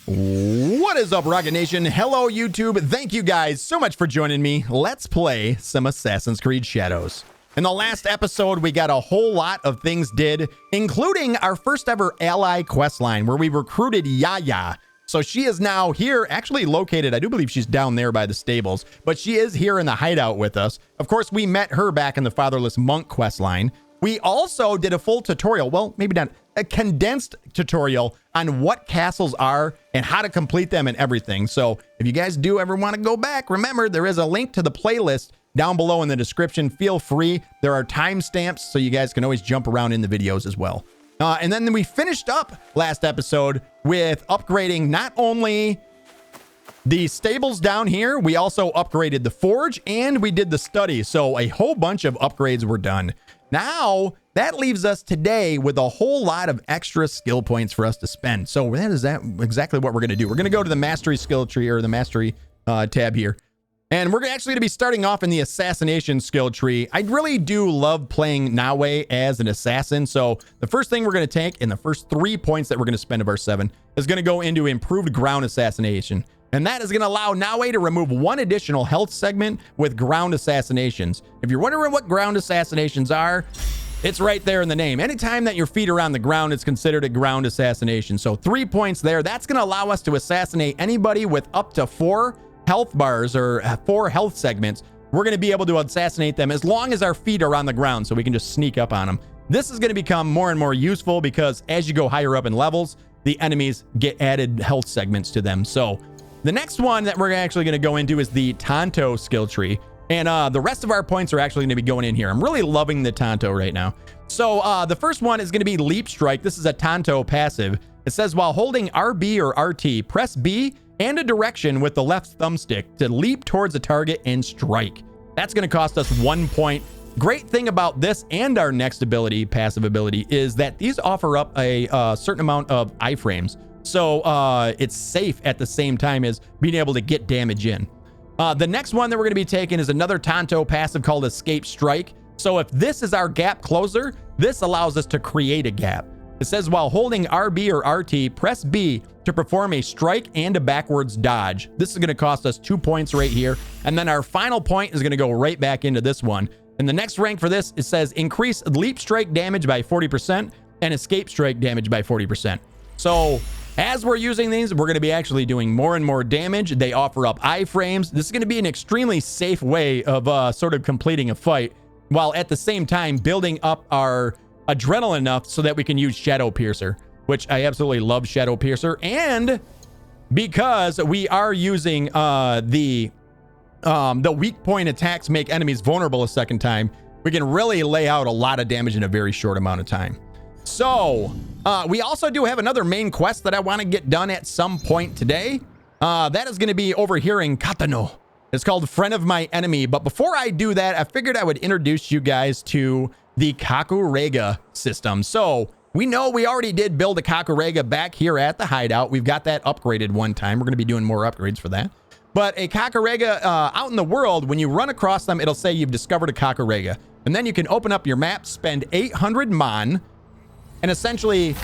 What is up, Rocket Nation? Hello, YouTube. Thank you guys so much for joining me. Let's play some Assassin's Creed Shadows. In the last episode, we got a whole lot of things did, including our first ever ally questline where we recruited Yaya. So she is now here, actually located, I do believe she's down there by the stables, but she is here in the hideout with us. Of course, we met her back in the Fatherless Monk questline. We also did a full tutorial, well, maybe not, a condensed tutorial on what castles are and how to complete them and everything. So if you guys do ever want to go back, remember there is a link to the playlist down below in the description. Feel free. There are timestamps, so you guys can always jump around in the videos as well. And then we finished up last episode with upgrading not only the stables down here, we also upgraded the forge and we did the study. So a whole bunch of upgrades were done. Now, that leaves us today with a whole lot of extra skill points for us to spend. So that is exactly what we're going to do. We're going to go to the mastery skill tree, or the mastery tab here. And we're actually going to be starting off in the assassination skill tree. I really do love playing Nawe as an assassin. So the first thing we're going to take, in the first 3 points that we're going to spend of our 7, is going to go into improved ground assassination. And that is going to allow Nawe to remove 1 additional health segment with ground assassinations. If you're wondering what ground assassinations are, it's right there in the name. Anytime that your feet are on the ground, it's considered a ground assassination. So 3 points there. That's going to allow us to assassinate anybody with up to 4 health bars or 4 health segments. We're going to be able to assassinate them as long as our feet are on the ground, so we can just sneak up on them. This is going to become more and more useful because as you go higher up in levels, the enemies get added health segments to them. So the next one that we're actually going to go into is the Tonto skill tree. And the rest of our points are actually going to be going in here. I'm really loving the Tonto right now. So the first one is going to be Leap Strike. This is a Tonto passive. It says while holding RB or RT, press B and a direction with the left thumbstick to leap towards a target and strike. That's going to cost us 1 point. Great thing about this and our next ability, passive ability, is that these offer up a certain amount of iframes. So it's safe at the same time as being able to get damage in. The next one that we're going to be taking is another Tonto passive called Escape Strike. So if this is our gap closer, this allows us to create a gap. It says while holding RB or RT, press B to perform a strike and a backwards dodge. This is going to cost us 2 points right here. And then our final point is going to go right back into this one. And the next rank for this, it says increase leap strike damage by 40% and escape strike damage by 40%. So as we're using these, we're going to be actually doing more and more damage. They offer up iframes. This is going to be an extremely safe way of sort of completing a fight, while at the same time building up our adrenaline enough so that we can use Shadow Piercer, which I absolutely love Shadow Piercer. And because we are using the weak point attacks make enemies vulnerable a second time, we can really lay out a lot of damage in a very short amount of time. So we also do have another main quest that I want to get done at some point today. That is going to be over here in Katano. It's called Friend of My Enemy. But before I do that, I figured I would introduce you guys to the Kakurega system. So we know we already did build a Kakurega back here at the hideout. We've got that upgraded one time. We're going to be doing more upgrades for that. But a Kakurega out in the world, when you run across them, it'll say you've discovered a Kakurega. And then you can open up your map, spend 800 Mon, and essentially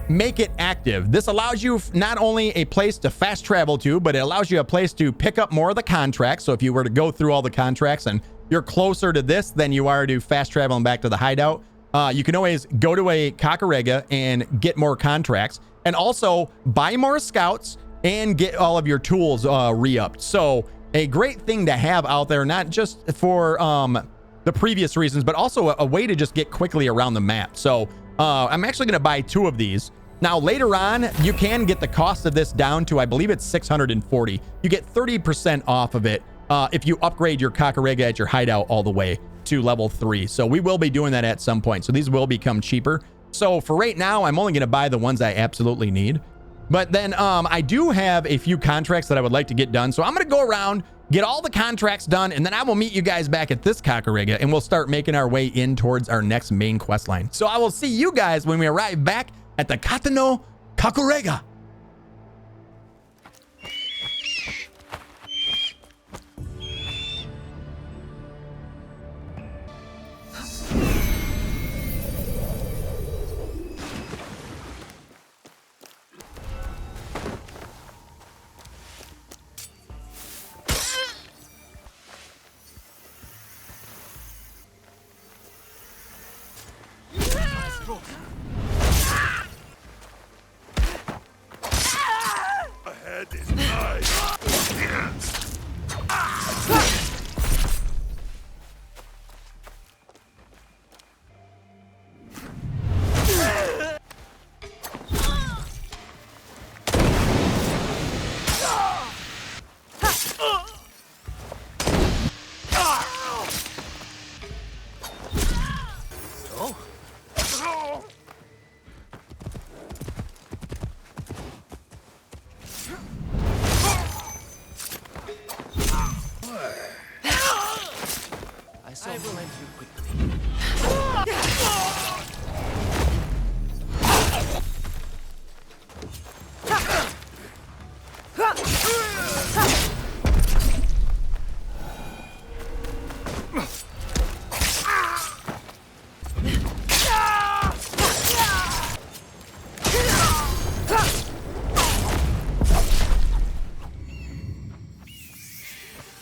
make it active. This allows you not only a place to fast travel to, but it allows you a place to pick up more of the contracts. So if you were to go through all the contracts and you're closer to this than you are to fast traveling back to the hideout, you can always go to a Kakurega and get more contracts, and also buy more scouts and get all of your tools re-upped. So a great thing to have out there, not just for the previous reasons, but also a way to just get quickly around the map. So I'm actually going to buy 2 of these. Now, later on, you can get the cost of this down to, I believe it's 640. You get 30% off of it if you upgrade your Kakurega at your hideout all the way to level 3. So we will be doing that at some point. So these will become cheaper. So for right now, I'm only going to buy the ones I absolutely need. But then I do have a few contracts that I would like to get done. So I'm going to go around, get all the contracts done, and then I will meet you guys back at this Kakurega, and we'll start making our way in towards our next main quest line. So I will see you guys when we arrive back at the Katano Kakurega. I will end you quickly.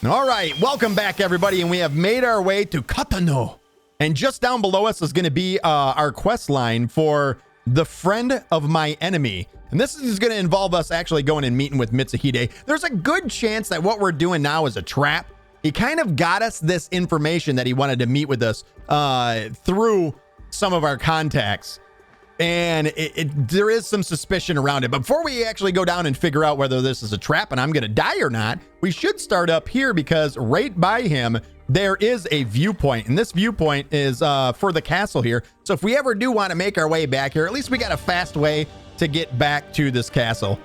All right, welcome back, everybody, and we have made our way to Katano. And just down below us is going to be our quest line for the friend of my enemy. And this is going to involve us actually going and meeting with Mitsuhide. There's a good chance that what we're doing now is a trap. He kind of got us this information that he wanted to meet with us through some of our contacts. And there is some suspicion around it. But before we actually go down and figure out whether this is a trap and I'm going to die or not, we should start up here because right by him, there is a viewpoint. And this viewpoint is for the castle here. So if we ever do want to make our way back here, at least we got a fast way to get back to this castle.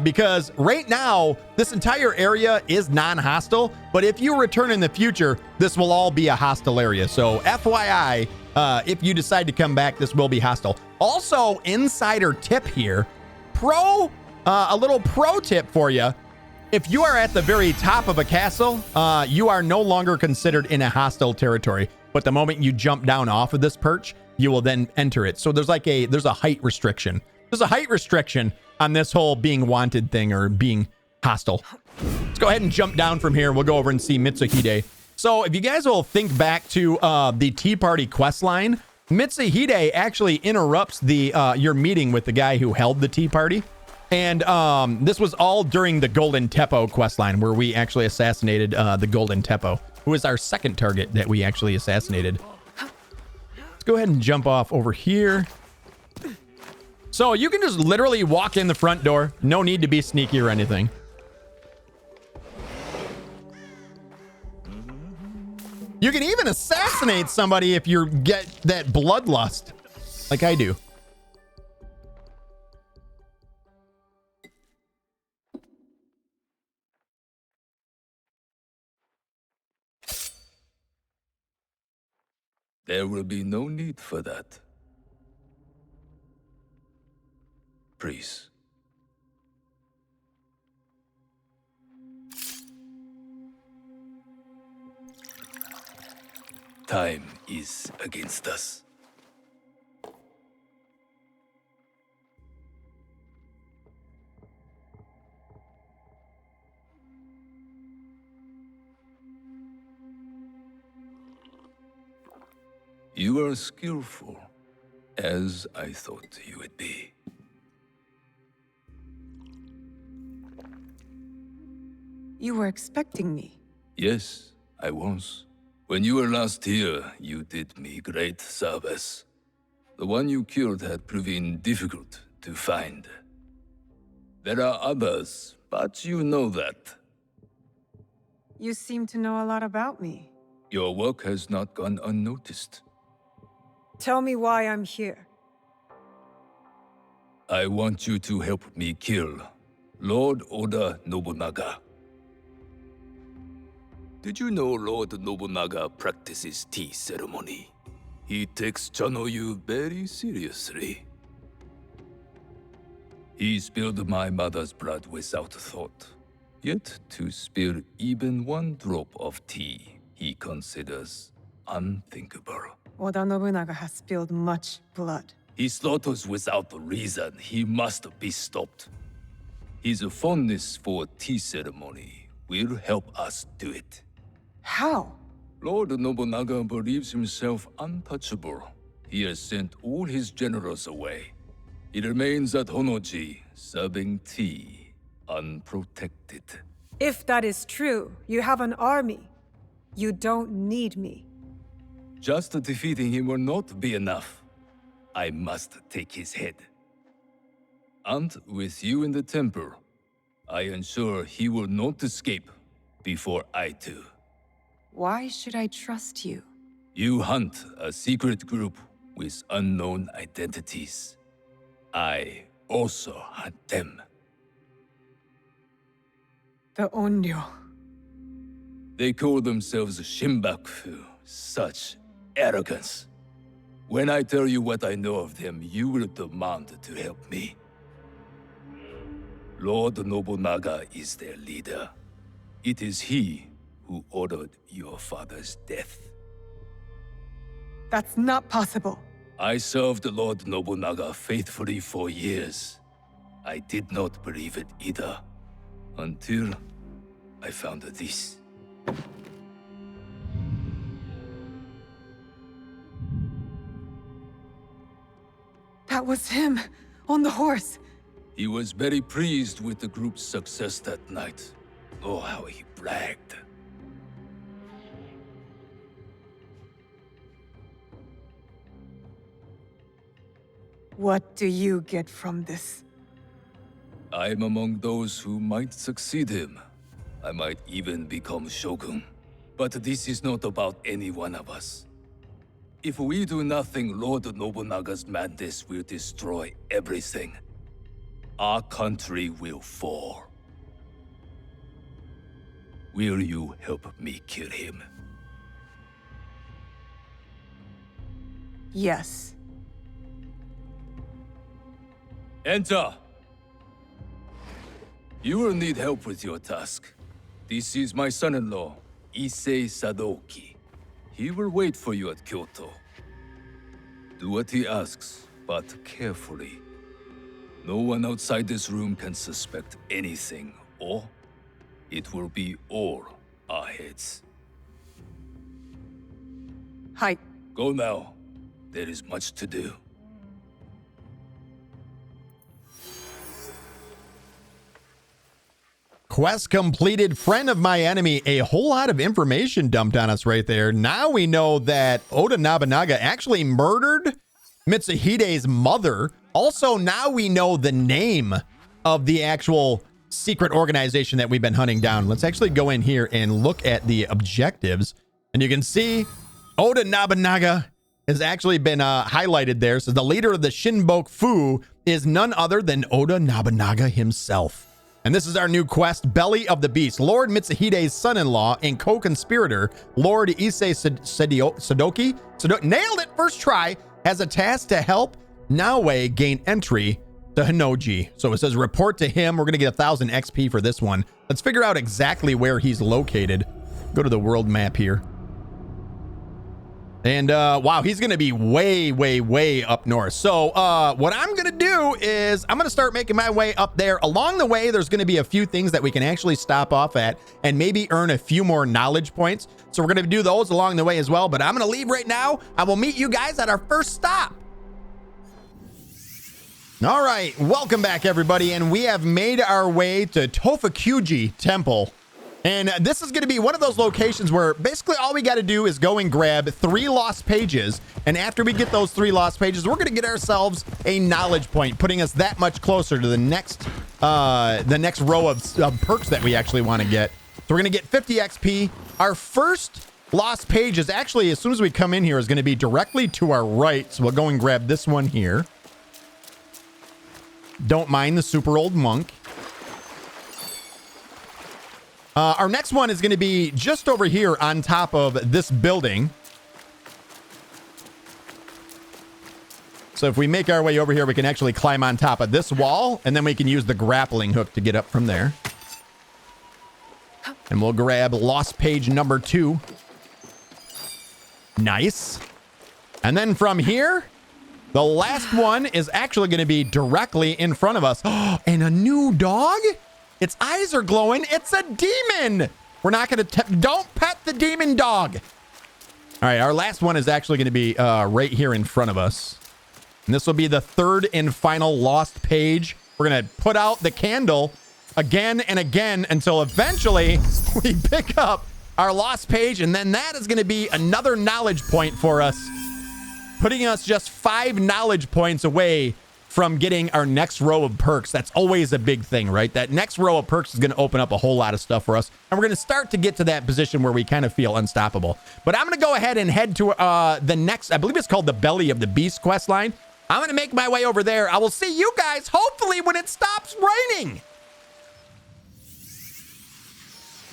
Because right now, this entire area is non-hostile. But if you return in the future, this will all be a hostile area. So FYI, if you decide to come back, this will be hostile. Also, insider tip here, a little pro tip for you. If you are at the very top of a castle, you are no longer considered in a hostile territory. But the moment you jump down off of this perch, you will then enter it. So there's a height restriction. There's a height restriction on this whole being wanted thing or being hostile. Let's go ahead and jump down from here. We'll go over and see Mitsuhide. So if you guys will think back to the Tea Party quest line, Mitsuhide actually interrupts your meeting with the guy who held the Tea Party. And this was all during the Golden Teppo quest line where we actually assassinated the Golden Teppo, who was our second target that we actually assassinated. Let's go ahead and jump off over here. So you can just literally walk in the front door. No need to be sneaky or anything. You can even assassinate somebody if you get that bloodlust, like I do. There will be no need for that. Please. Time is against us. You are skillful, as I thought you would be. You were expecting me. Yes, I was. When you were last here, you did me great service. The one you killed had proven difficult to find. There are others, but you know that. You seem to know a lot about me. Your work has not gone unnoticed. Tell me why I'm here. I want you to help me kill Lord Oda Nobunaga. Did you know Lord Nobunaga practices tea ceremony? He takes Chanoyu very seriously. He spilled my mother's blood without thought. Yet to spill even one drop of tea, he considers unthinkable. Oda Nobunaga has spilled much blood. He slaughters without reason. He must be stopped. His fondness for tea ceremony will help us do it. How? Lord Nobunaga believes himself untouchable. He has sent all his generals away. He remains at Honnoji, serving tea. unprotected. If that is true, you have an army. You don't need me. Just defeating him will not be enough. I must take his head. And with you in the temple, I ensure he will not escape before I do. Why should I trust you? You hunt a secret group with unknown identities. I also hunt them. The Onryo. They call themselves Shimbakufu. Such arrogance. When I tell you what I know of them, you will demand to help me. Lord Nobunaga is their leader. It is he who ordered your father's death. That's not possible. I served Lord Nobunaga faithfully for years. I did not believe it either, until I found this. That was him, on the horse. He was very pleased with the group's success that night. Oh, how he bragged. What do you get from this? I am among those who might succeed him. I might even become shogun. But this is not about any one of us. If we do nothing, Lord Nobunaga's madness will destroy everything. Our country will fall. Will you help me kill him? Yes. Enter! You will need help with your task. This is my son-in-law, Issei Sadoki. He will wait for you at Kyoto. Do what he asks, but carefully. No one outside this room can suspect anything, or it will be all our heads. Hi. Go now. There is much to do. Quest completed, friend of my enemy. A whole lot of information dumped on us right there. Now we know that Oda Nobunaga actually murdered Mitsuhide's mother. Also, now we know the name of the actual secret organization that we've been hunting down. Let's actually go in here and look at the objectives. And you can see Oda Nobunaga has actually been highlighted there. So the leader of the Shinboku is none other than Oda Nobunaga himself. And this is our new quest, Belly of the Beast. Lord Mitsuhide's son-in-law and co-conspirator, Lord Issei Sadoki, nailed it first try, has a task to help Naoe gain entry to Honnoji. So it says report to him. We're going to get 1,000 XP for this one. Let's figure out exactly where he's located. Go to the world map here. And wow, he's going to be way, way, way up north. So what I'm going to do is I'm going to start making my way up there. Along the way, there's going to be a few things that we can actually stop off at and maybe earn a few more knowledge points. So we're going to do those along the way as well. But I'm going to leave right now. I will meet you guys at our first stop. All right, welcome back, everybody. And we have made our way to Tofukuji Temple. And this is going to be one of those locations where basically all we got to do is go and grab 3 lost pages. And after we get those 3 lost pages, we're going to get ourselves a knowledge point, putting us that much closer to the next row of perks that we actually want to get. So we're going to get 50 XP. Our first lost page is actually, as soon as we come in here, is going to be directly to our right. So we'll go and grab this one here. Don't mind the super old monk. Our next one is going to be just over here on top of this building. So if we make our way over here, we can actually climb on top of this wall, and then we can use the grappling hook to get up from there. And we'll grab lost page number 2. Nice. And then from here, the last one is actually going to be directly in front of us. And a new dog? Its eyes are glowing. It's a demon. We're not going to... Don't pet the demon dog. All right, our last one is actually going to be right here in front of us. And this will be the 3rd and final lost page. We're going to put out the candle again and again until eventually we pick up our lost page, and then that is going to be another knowledge point for us, putting us just 5 knowledge points away from getting our next row of perks. That's always a big thing, right? That next row of perks is going to open up a whole lot of stuff for us, and we're going to start to get to that position where we kind of feel unstoppable. But I'm going to go ahead and head to the next, I believe it's called the Belly of the Beast quest line. I'm going to make my way over there. I will see you guys hopefully when it stops raining.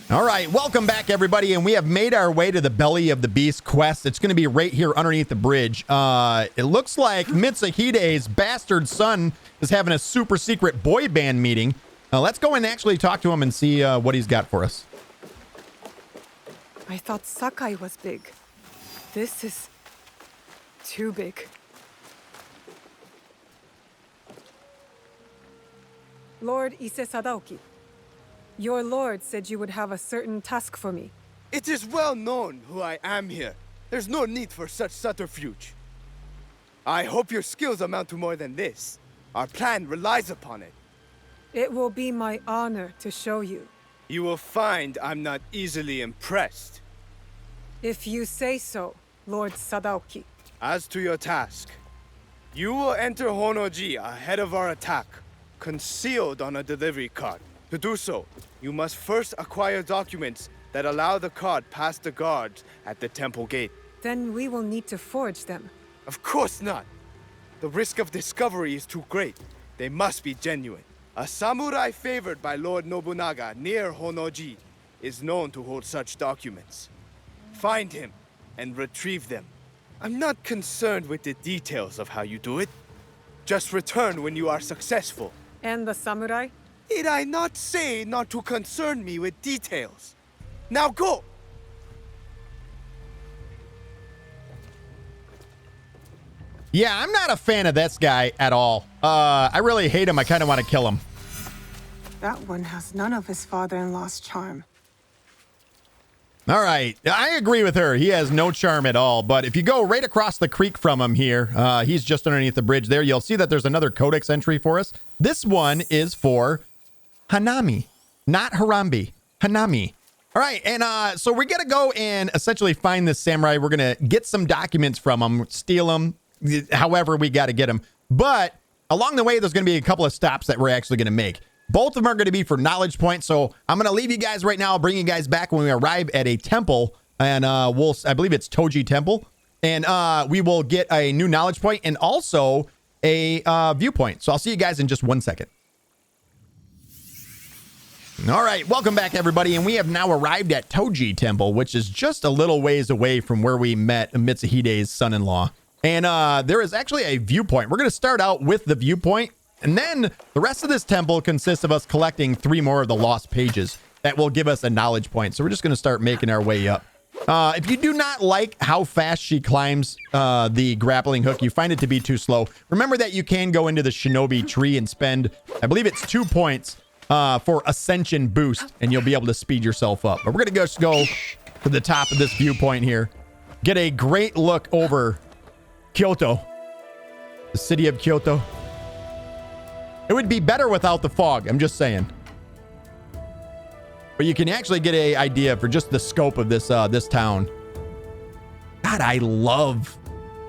All right, welcome back, everybody, and we have made our way to the Belly of the Beast quest. It's going to be right here underneath the bridge. It looks like Mitsuhide's bastard son is having a super secret boy band meeting. Let's go and actually talk to him and see what he's got for us. I thought Sakai was big. This is too big. Lord Ise Sadaoki, your lord said you would have a certain task for me. It is well known who I am here. There's no need for such subterfuge. I hope your skills amount to more than this. Our plan relies upon it. It will be my honor to show you. You will find I'm not easily impressed. If you say so, Lord Sadaoki. As to your task, you will enter Honnoji ahead of our attack, concealed on a delivery card. To do so, you must first acquire documents that allow the card past the guards at the temple gate. Then we will need to forge them. Of course not. The risk of discovery is too great. They must be genuine. A samurai favored by Lord Nobunaga near Honnoji is known to hold such documents. Find him and retrieve them. I'm not concerned with the details of how you do it. Just return when you are successful. And the samurai? Did I not say not to concern me with details? Now go! Yeah, I'm not a fan of this guy at all. I really hate him. I kind of want to kill him. That one has none of his father-in-law's charm. All right. I agree with her. He has no charm at all. But if you go right across the creek from him here, he's just underneath the bridge there. You'll see that there's another codex entry for us. This one is for Hanami, not Harambe. Hanami. All right. And so we're going to go and essentially find this samurai. We're going to get some documents from him, steal them, however we got to get him. But along the way, there's going to be a couple of stops that we're actually going to make. Both of them are going to be for knowledge points. So I'm going to leave you guys right now. I'll bring you guys back when we arrive at a temple. And I believe it's Toji Temple. And we will get a new knowledge point and also a viewpoint. So I'll see you guys in just 1 second. All right, welcome back, everybody. And we have now arrived at Toji Temple, which is just a little ways away from where we met Mitsuhide's son-in-law. And there is actually a viewpoint. We're going to start out with the viewpoint. And then the rest of this temple consists of us collecting 3 more of the lost pages that will give us a knowledge point. So we're just going to start making our way up. If you do not like how fast she climbs the grappling hook, you find it to be too slow, remember that you can go into the shinobi tree and spend, I believe it's 2 points for ascension boost, and you'll be able to speed yourself up. But we're going to just go to the top of this viewpoint here, get a great look over Kyoto, the city of Kyoto. It would be better without the fog. I'm just saying. But you can actually get an idea for just the scope of this this town. God, I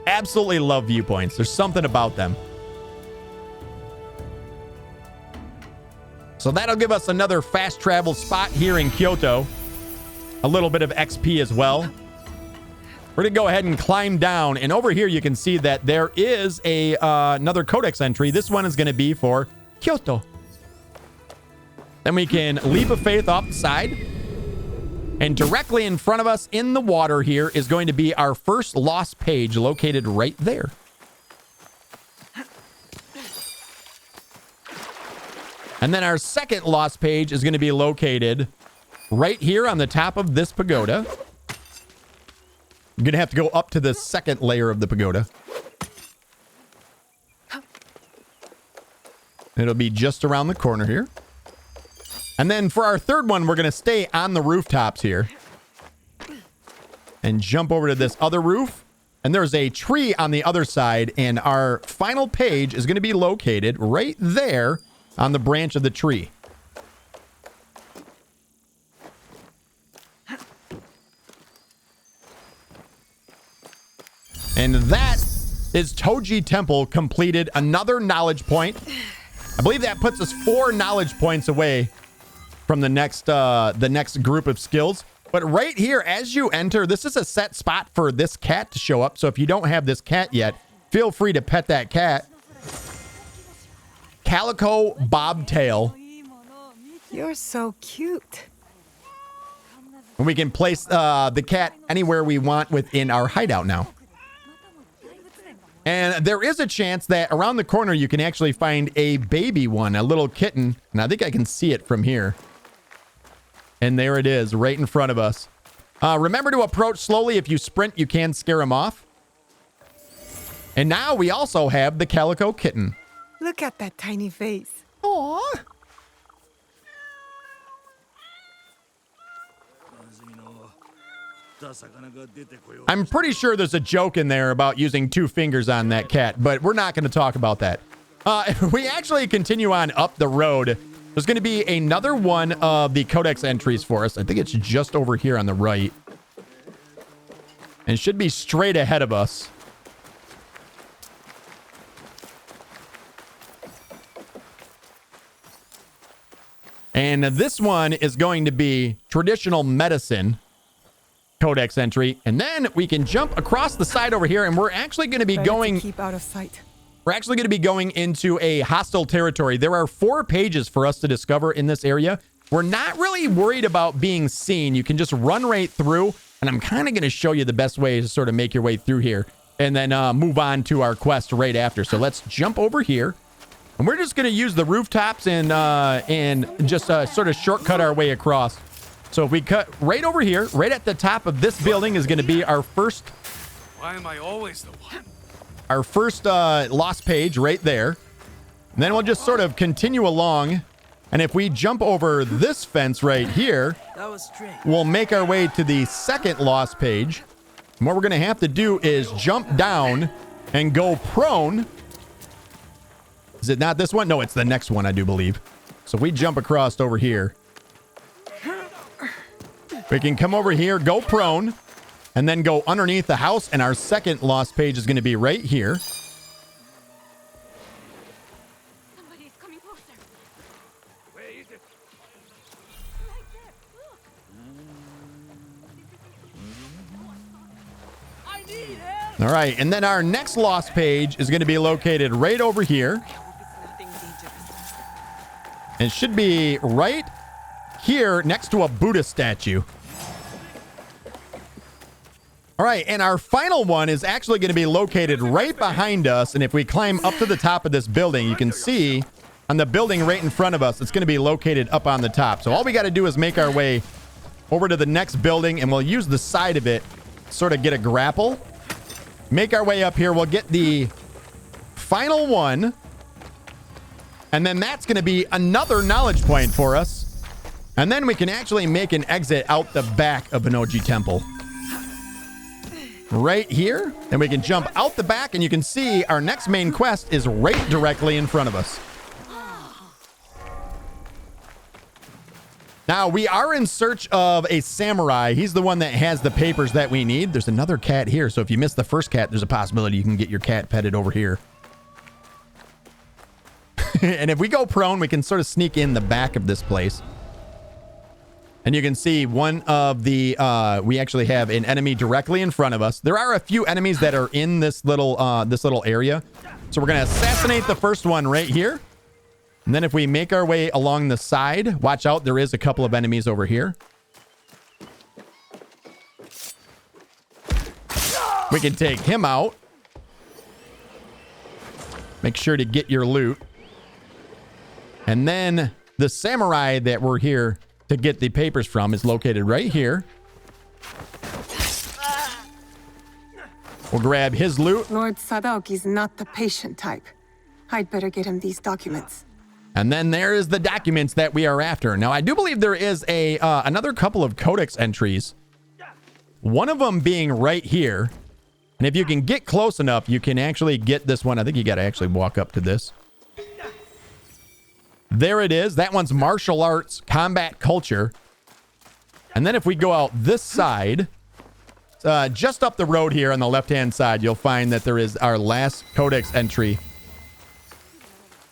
absolutely love viewpoints. There's something about them. So that'll give us another fast travel spot here in Kyoto. A little bit of XP as well. We're going to go ahead and climb down. And over here, you can see that there is another codex entry. This one is going to be for Kyoto. Then we can leap of faith off the side. And directly in front of us in the water here is going to be our first lost page located right there. And then our second lost page is going to be located right here on the top of this pagoda. You're going to have to go up to the second layer of the pagoda. It'll be just around the corner here. And then for our third one, we're going to stay on the rooftops here. And jump over to this other roof. And there's a tree on the other side. And our final page is going to be located right there on the branch of the tree. And that is Toji Temple completed. Another knowledge point. I believe that puts us 4 knowledge points away from the next group of skills. But right here, as you enter, this is a set spot for this cat to show up. So if you don't have this cat yet, feel free to pet that cat. Calico Bobtail. You're so cute. And we can place the cat anywhere we want within our hideout now. And there is a chance that around the corner you can actually find a baby one, a little kitten. And I think I can see it from here. And there it is, right in front of us. Remember to approach slowly. If you sprint, you can scare them off. And now we also have the Calico Kitten. Look at that tiny face. Aww. I'm pretty sure there's a joke in there about using 2 fingers on that cat, but we're not going to talk about that. If we actually continue on up the road, there's going to be another one of the codex entries for us. I think it's just over here on the right. And should be straight ahead of us. And this one is going to be traditional medicine codex entry. And then we can jump across the side over here, and we're actually going to be going... keep out of sight. We're actually going to be going into a hostile territory. There are 4 pages for us to discover in this area. We're not really worried about being seen. You can just run right through, and I'm kind of going to show you the best way to sort of make your way through here and then move on to our quest right after. So let's jump over here, and we're just going to use the rooftops and just sort of shortcut our way across. So if we cut right over here, right at the top of this building is going to be our first... Why am I always the one? Our first lost page right there. And then we'll just sort of continue along. And if we jump over this fence right here, That was strange. we'll make our way to the second lost page. And what we're going to have to do is jump down and go prone. Is it not this one? No, it's the next one, I do believe. So we jump across over here. We can come over here, go prone, and then go underneath the house, and our second lost page is going to be right here. Somebody's coming closer. Where is it? Right there. Look. I need help. All right, and then our next lost page is going to be located right over here. Nothing dangerous. It should be right here next to a Buddha statue. All right, and our final one is actually going to be located right behind us. And if we climb up to the top of this building, you can see on the building right in front of us, it's going to be located up on the top. So all we got to do is make our way over to the next building, and we'll use the side of it, sort of get a grapple. Make our way up here. We'll get the final one. And then that's going to be another knowledge point for us. And then we can actually make an exit out the back of Honnoji Temple. Right here. And we can jump out the back, and you can see our next main quest is right directly in front of us. Now, we are in search of a samurai. He's the one that has the papers that we need. There's another cat here. So if you missed the first cat, there's a possibility you can get your cat petted over here. And if we go prone, we can sort of sneak in the back of this place. And you can see one of the, we actually have an enemy directly in front of us. There are a few enemies that are in this little area. So we're going to assassinate the first one right here. And then if we make our way along the side, watch out, there is a couple of enemies over here. We can take him out. Make sure to get your loot. And then the samurai that we're here to get the papers from is located right here. We'll grab his loot. Lord Sadaoki's not the patient type. I'd better get him these documents. And then there is the documents that we are after. Now, I do believe there is a another couple of codex entries. One of them being right here. And if you can get close enough, you can actually get this one. I think you got to actually walk up to this. There it is. That one's martial arts, combat culture. And then if we go out this side, just up the road here on the left-hand side, you'll find that there is our last codex entry.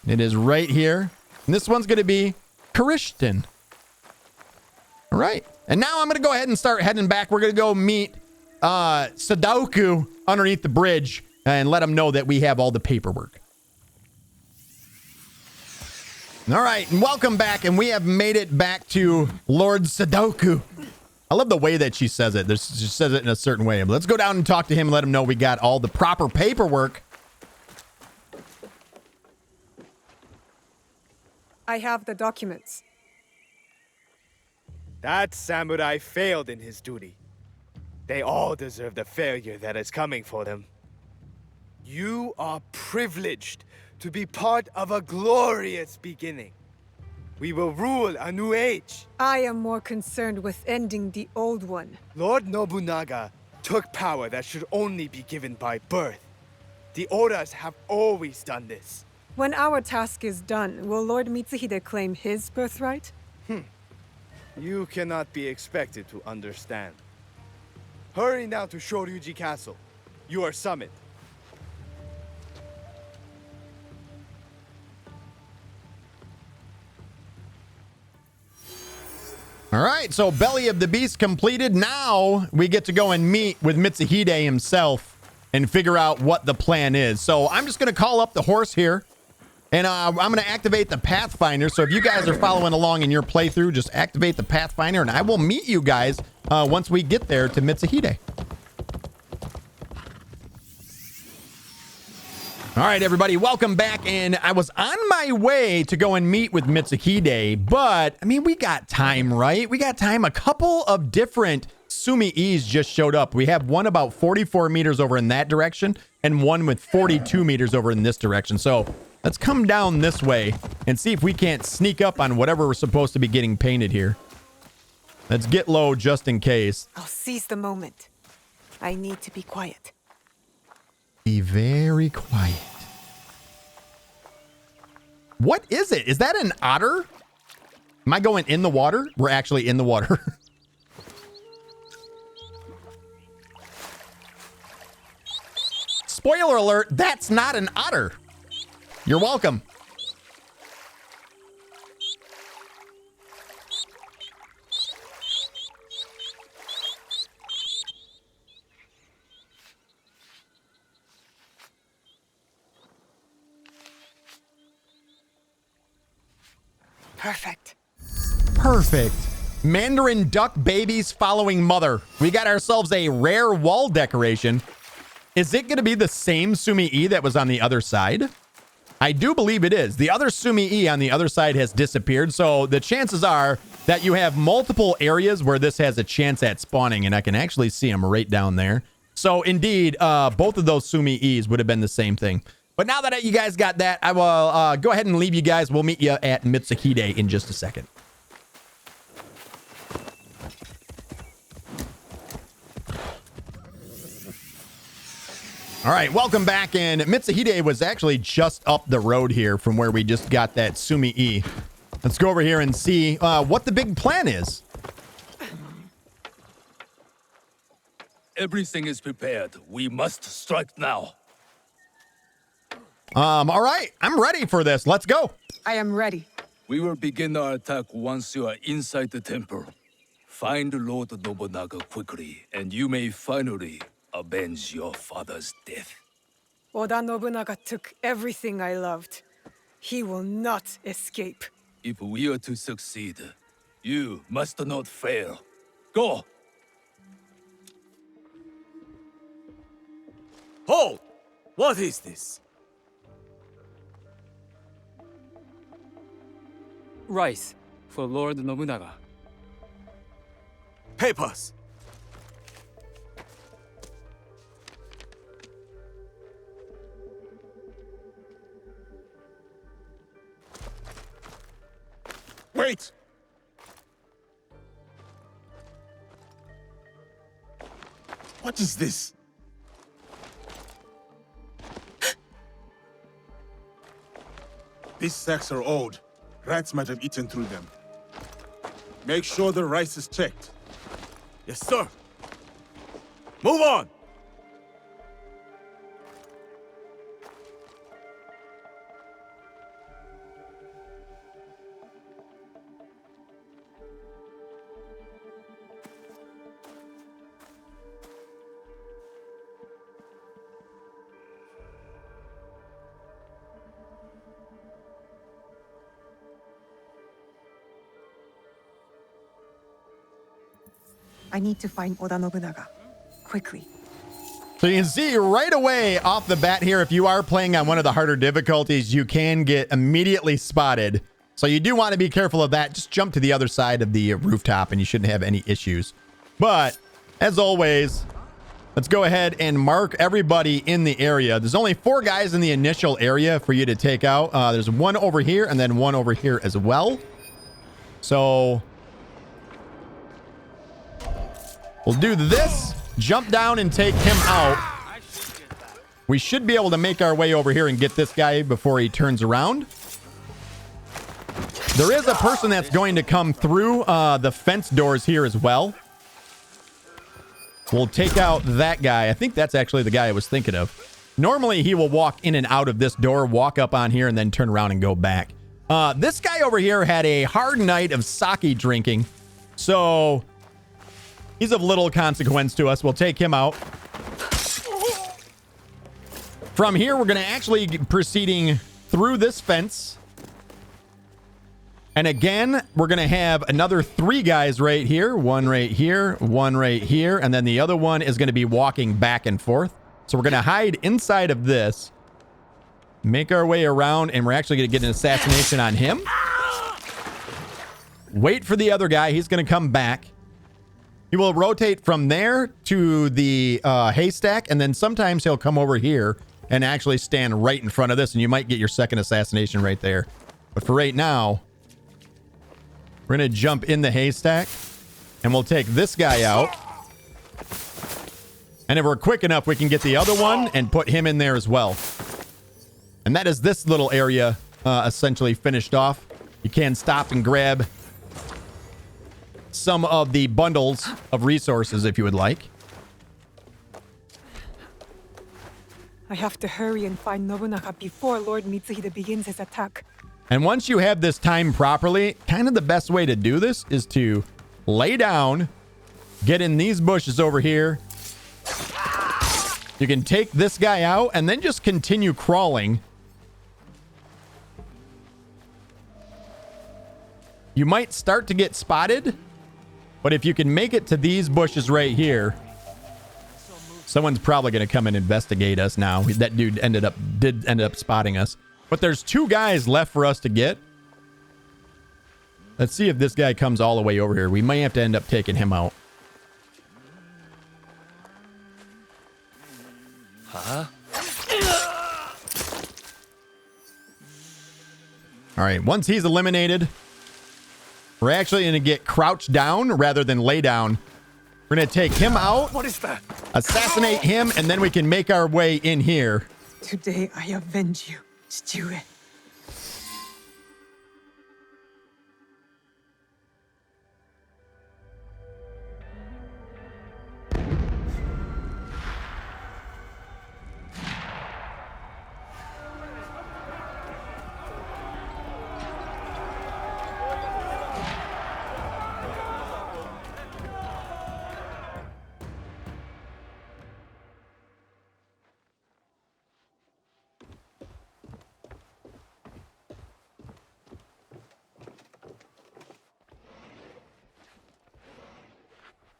It is right here. And this one's going to be Karishtan. All right. And now I'm going to go ahead and start heading back. We're going to go meet Sudoku underneath the bridge and let him know that we have all the paperwork. All right. And welcome back. And we have made it back to Lord Sudoku. I love the way that she says it. She says it in a certain way. But let's go down and talk to him and let him know we got all the proper paperwork. I have the documents. That samurai failed in his duty. They all deserve the failure that is coming for them. You are privileged to be part of a glorious beginning. We will rule a new age. I am more concerned with ending the old one. Lord Nobunaga took power that should only be given by birth. The Odas have always done this. When our task is done, will Lord Mitsuhide claim his birthright? You cannot be expected to understand. Hurry now to Shoryuji Castle. You are summoned. All right, so Belly of the Beast completed. Now we get to go and meet with Mitsuhide himself and figure out what the plan is. So I'm just going to call up the horse here, and I'm going to activate the Pathfinder. So if you guys are following along in your playthrough, just activate the Pathfinder, and I will meet you guys once we get there to Mitsuhide. All right, everybody, welcome back. And I was on my way to go and meet with Mitsuhide, but I mean, we got time, right? We got time. A couple of different Sumi-es just showed up. We have one about 44 meters over in that direction and one with 42 meters over in this direction. So let's come down this way and see if we can't sneak up on whatever we're supposed to be getting painted here. Let's get low just in case. I'll seize the moment. I need to be quiet. Be very quiet. What is it? Is that an otter? Am I going in the water? We're actually in the water. Spoiler alert, that's not an otter. You're welcome. Perfect. Perfect. Mandarin duck babies following mother. We got ourselves a rare wall decoration. Is it going to be the same Sumi-e that was on the other side? I do believe it is. The other Sumi-e on the other side has disappeared. So the chances are that you have multiple areas where this has a chance at spawning. And I can actually see them right down there. So indeed, both of those Sumi-es would have been the same thing. But now that you guys got that, I will go ahead and leave you guys. We'll meet you at Mitsuhide in just a second. All right, welcome back. And Mitsuhide was actually just up the road here from where we just got that Sumi-e. Let's go over here and see what the big plan is. Everything is prepared. We must strike now. All right, I'm ready for this. Let's go. I am ready. We will begin our attack once you are inside the temple. Find Lord Nobunaga quickly, and you may finally avenge your father's death. Oda Nobunaga took everything I loved. He will not escape. If we are to succeed, you must not fail. Go! Hold! What is this? Rice for Lord Nobunaga. Papers! Wait! What is this? These sacks are old. Rats might have eaten through them. Make sure the rice is checked. Yes, sir. Move on! I need to find Oda Nobunaga. Quickly. So you can see right away off the bat here, if you are playing on one of the harder difficulties, you can get immediately spotted. So you do want to be careful of that. Just jump to the other side of the rooftop and you shouldn't have any issues. But as always, let's go ahead and mark everybody in the area. There's only 4 guys in the initial area for you to take out. There's one over here and then one over here as well. So we'll do this, jump down and take him out. We should be able to make our way over here and get this guy before he turns around. There is a person that's going to come through the fence doors here as well. We'll take out that guy. I think that's actually the guy I was thinking of. Normally, he will walk in and out of this door, walk up on here, and then turn around and go back. This guy over here had a hard night of sake drinking. So he's of little consequence to us. We'll take him out. From here, we're going to actually be proceeding through this fence. And again, we're going to have another 3 guys right here. One right here, one right here. And then the other one is going to be walking back and forth. So we're going to hide inside of this. Make our way around. And we're actually going to get an assassination on him. Wait for the other guy. He's going to come back. He will rotate from there to the haystack. And then sometimes he'll come over here and actually stand right in front of this. And you might get your second assassination right there. But for right now, we're going to jump in the haystack and we'll take this guy out. And if we're quick enough, we can get the other one and put him in there as well. And that is this little area essentially finished off. You can stop and grab some of the bundles of resources if you would like. I have to hurry and find Nobunaga before Lord Mitsuhide begins his attack. And once you have this timed properly, kind of the best way to do this is to lay down, get in these bushes over here. You can take this guy out and then just continue crawling. You might start to get spotted, but if you can make it to these bushes right here, someone's probably going to come and investigate us now. That dude did end up spotting us. But there's 2 guys left for us to get. Let's see if this guy comes all the way over here. We may have to end up taking him out. Huh? All right, once he's eliminated, we're actually going to get crouched down rather than lay down. We're going to take him out. What is that? Assassinate him, and then we can make our way in here. Today I avenge you, Chichiue.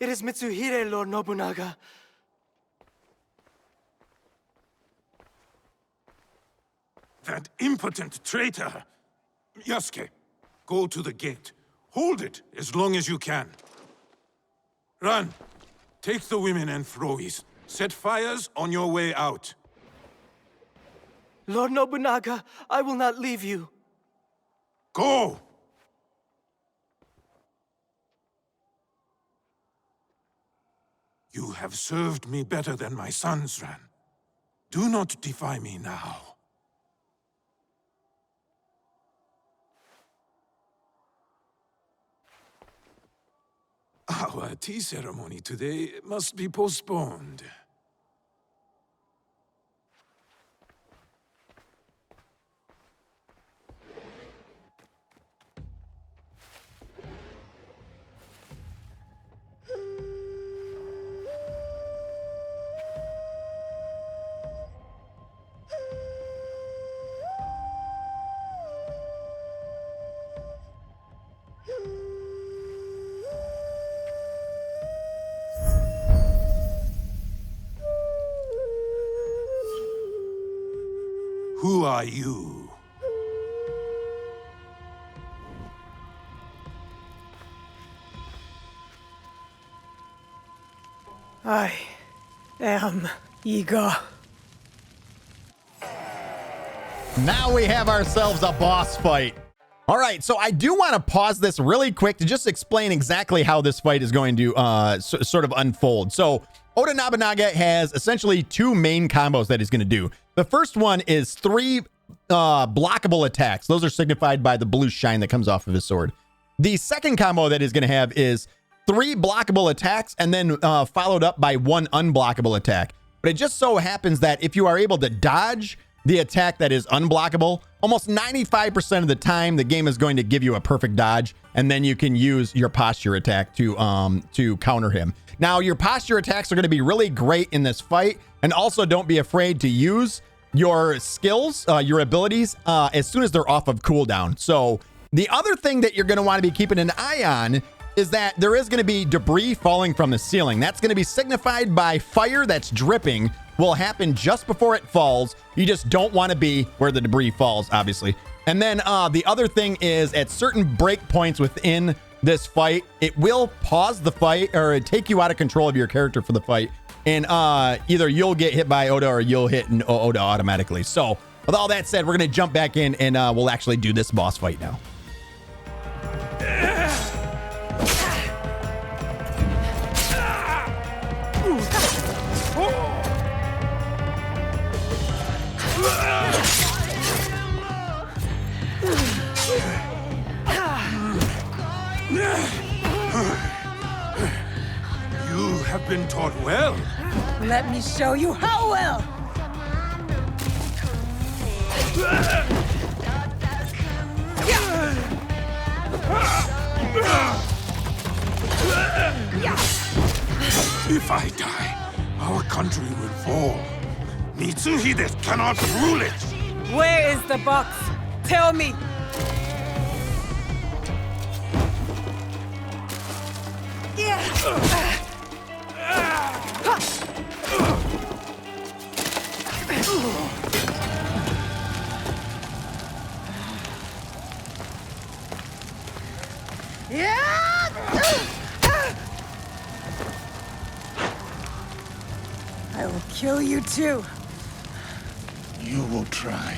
It is Mitsuhide, Lord Nobunaga. That impotent traitor! Yasuke, go to the gate. Hold it as long as you can. Run. Take the women and throwis. Set fires on your way out. Lord Nobunaga, I will not leave you. Go! You have served me better than my sons, Ran. Do not defy me now. Our tea ceremony today must be postponed. Who are you? I am Iga. Now we have ourselves a boss fight. All right, so I do want to pause this really quick to just explain exactly how this fight is going to sort of unfold. So Oda Nobunaga has essentially two main combos that he's going to do. The first one is 3 blockable attacks. Those are signified by the blue shine that comes off of his sword. The second combo that he's going to have is 3 blockable attacks and then followed up by 1 unblockable attack. But it just so happens that if you are able to dodge the attack that is unblockable, almost 95% of the time, the game is going to give you a perfect dodge, and then you can use your posture attack to counter him. Now, your posture attacks are going to be really great in this fight, and also don't be afraid to use your skills, your abilities, as soon as they're off of cooldown. So the other thing that you're going to want to be keeping an eye on is that there is going to be debris falling from the ceiling. That's going to be signified by fire that's dripping, will happen just before it falls. You just don't want to be where the debris falls, obviously. And then the other thing is at certain break points within this fight, it will pause the fight or take you out of control of your character for the fight. And either you'll get hit by Oda or you'll hit Oda automatically. So with all that said, we're going to jump back in and we'll actually do this boss fight now. You have been taught well. Let me show you how well! If I die, our country will fall. Mitsuhide cannot rule it. Where is the box? Tell me! I will kill you too. You will try.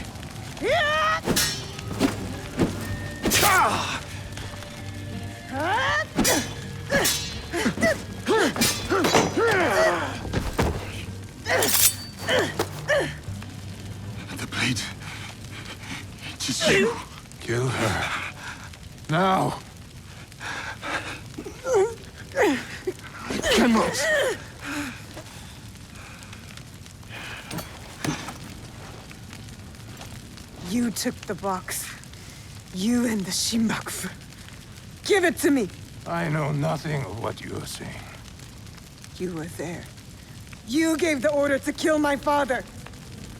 The blade. It is you. Kill her. Now. I cannot. You took the box. You and the Shinbakufu. Give it to me! I know nothing of what you are saying. You were there. You gave the order to kill my father!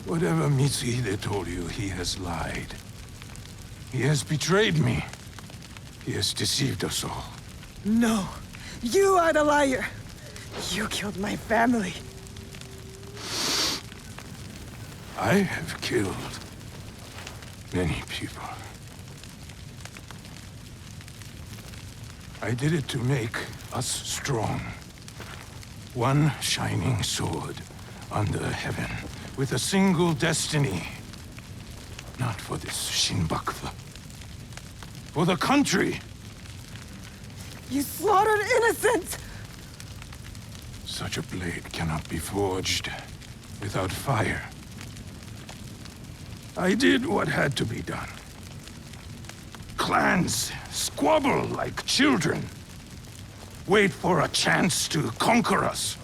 Whatever Mitsuhide told you, he has lied. He has betrayed me. He has deceived us all. No. You are the liar! You killed my family. I have killed many people. I did it to make us strong. One shining sword under heaven, with a single destiny. Not for this Shinbakufu. For the country! You slaughtered innocents! Such a blade cannot be forged without fire. I did what had to be done. Clans squabble like children. wait for a chance to conquer us.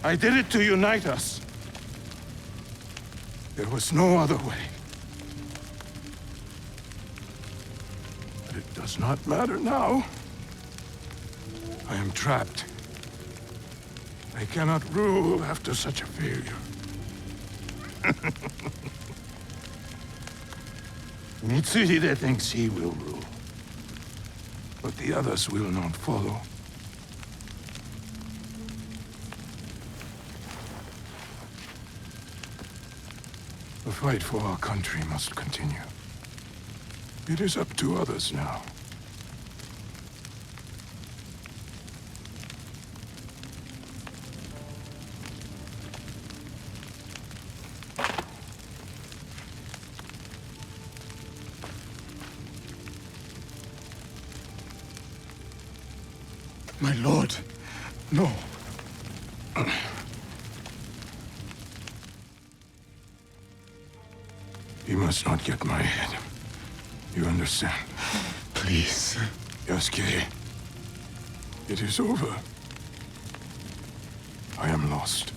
I did it to unite us. There was no other way. But it does not matter now. I am trapped. I cannot rule after such a failure. Mitsuhide thinks he will rule, but the others will not follow. The fight for our country must continue. It is up to others now. My lord, no. You must not get my head. You understand? Please. Yasuke, it is over. I am lost.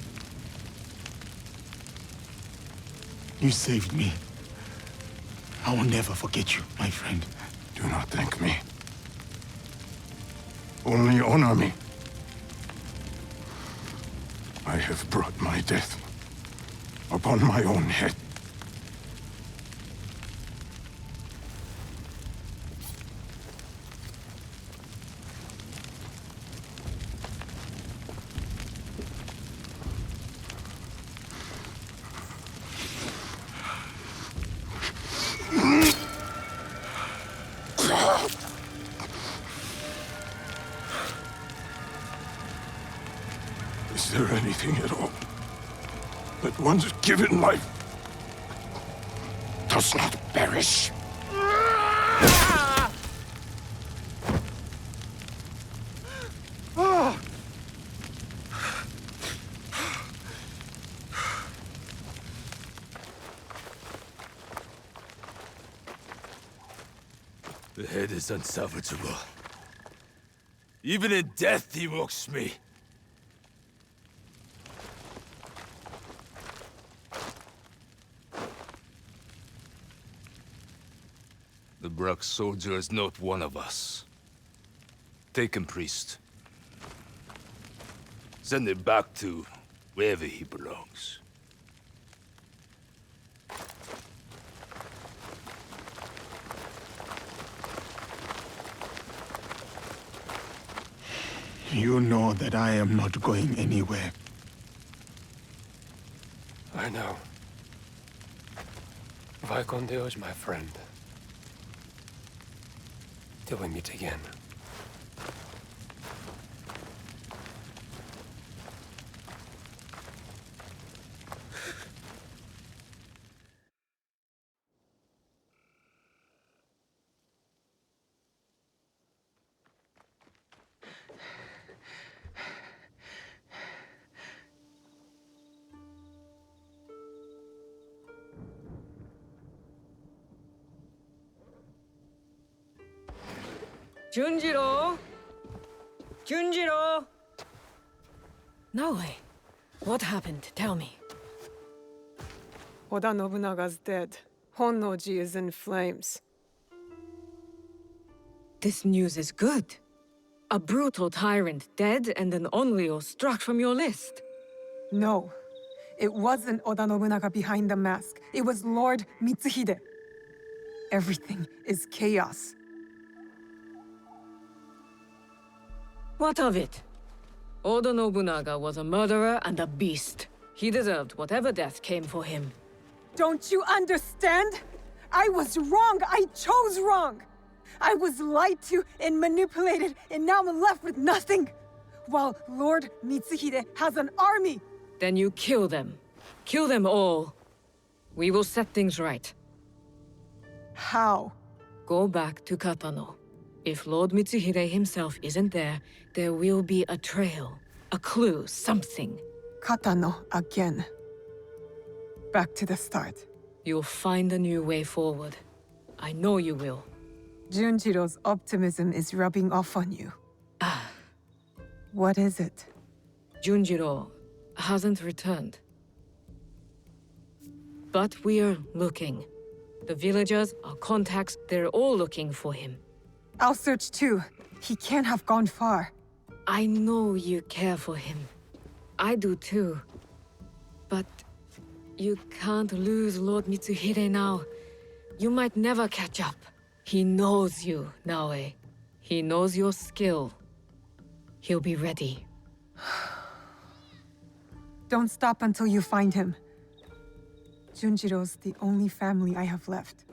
You saved me. I will never forget you, my friend. Do not thank me. Only honor me. I have brought my death upon my own head. Is there anything at all that one's given life does not perish? The head is unsalvageable. Even in death, he mocks me. The Brack soldier is not one of us. Take him, priest. Send him back to wherever he belongs. You know that I am not going anywhere. I know. Vaikondeo is my friend. Till we meet again. Junjiro! Junjiro! Naoe, what happened? Tell me. Oda Nobunaga's dead. Honnoji is in flames. This news is good. A brutal tyrant dead and an Onryo struck from your list. No. It wasn't Oda Nobunaga behind the mask. It was Lord Mitsuhide. Everything is chaos. What of it? Oda Nobunaga was a murderer and a beast. He deserved whatever death came for him. Don't you understand? I was wrong. I chose wrong. I was lied to and manipulated, and now I'm left with nothing. While Lord Mitsuhide has an army. Then you kill them. Kill them all. We will set things right. How? Go back to Katano. If Lord Mitsuhide himself isn't there, there will be a trail, a clue, something. Katano again. Back to the start. You'll find a new way forward. I know you will. Junjiro's optimism is rubbing off on you. What is it? Junjiro hasn't returned. But we're looking. The villagers, our contacts, they're all looking for him. I'll search too. He can't have gone far. I know you care for him. I do too. But you can't lose Lord Mitsuhide now. You might never catch up. He knows you, Naoe. He knows your skill. He'll be ready. Don't stop until you find him. Junjiro's the only family I have left.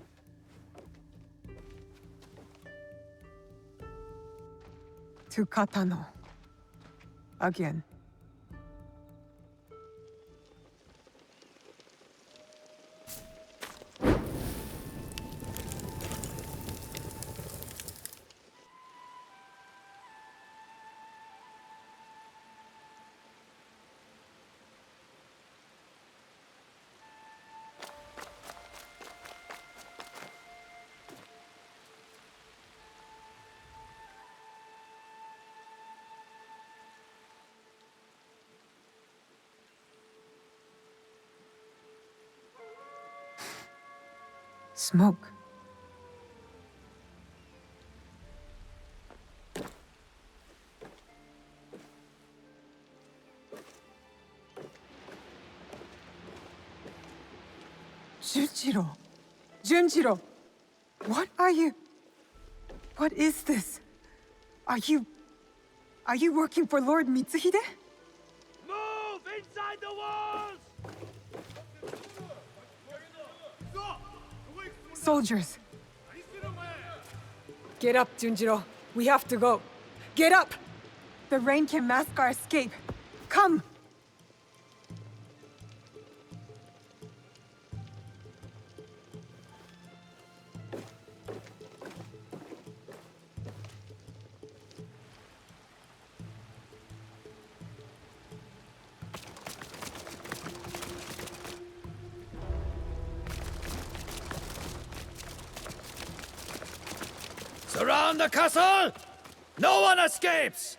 To Katano. Again. Smoke. Junjiro. Junjiro. What are you? What is this? Are you working for Lord Mitsuhide? Move inside the walls! Soldiers. Get up, Junjiro. We have to go. Get up! The rain can mask our escape. Come! Surround the castle! No one escapes!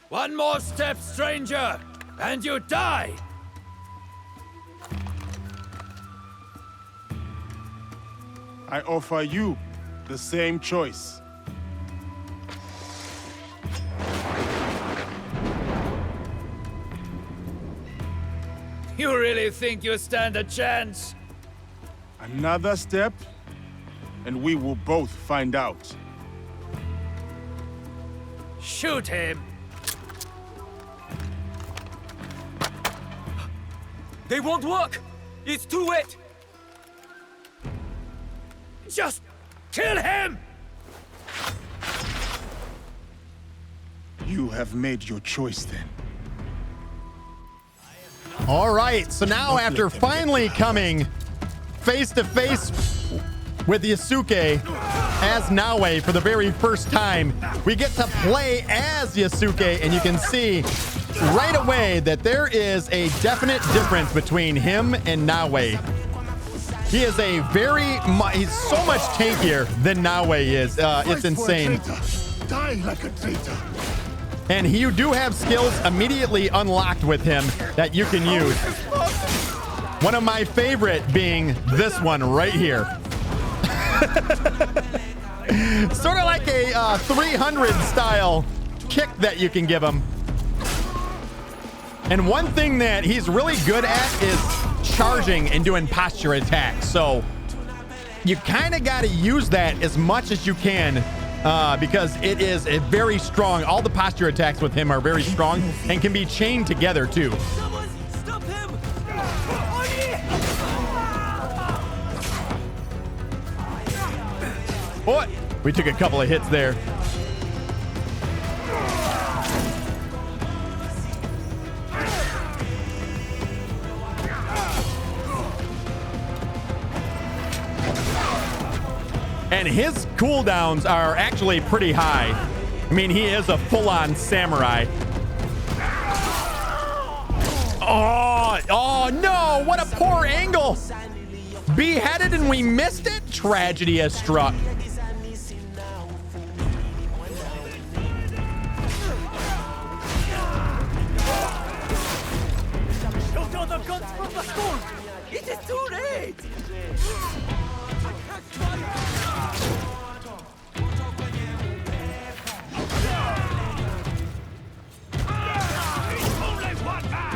One more step, stranger, and you die! I offer you the same choice. You really think you stand a chance? Another step, and we will both find out. Shoot him! They won't work! It's too late! Just kill him! You have made your choice then. All right, so now after finally coming face to face with Yasuke as Naoe for the very first time, we get to play as Yasuke, and you can see right away that there is a definite difference between him and Naoe. He is he's so much tankier than Naoe is. It's insane. Die like a traitor. And you do have skills immediately unlocked with him that you can use. One of my favorite being this one right here. Sort of like a 300 style kick that you can give him. And one thing that he's really good at is charging and doing posture attacks. So you kind of got to use that as much as you can because it is a very strong. All the posture attacks with him are very strong and can be chained together too. Someone stop him! Boy, we took a couple of hits there. And his cooldowns are actually pretty high. I mean, he is a full-on samurai. Oh no, what a poor angle. Beheaded and we missed it? Tragedy has struck. Shoot the guns from the storm! It is too late!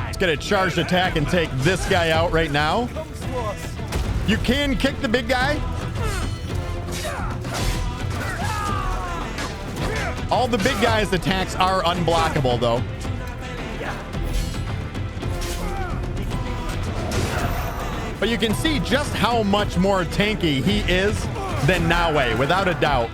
Let's get a charged attack and take this guy out right now. You can kick the big guy. All the big guy's attacks are unblockable though. But you can see just how much more tanky he is than Naue, without a doubt.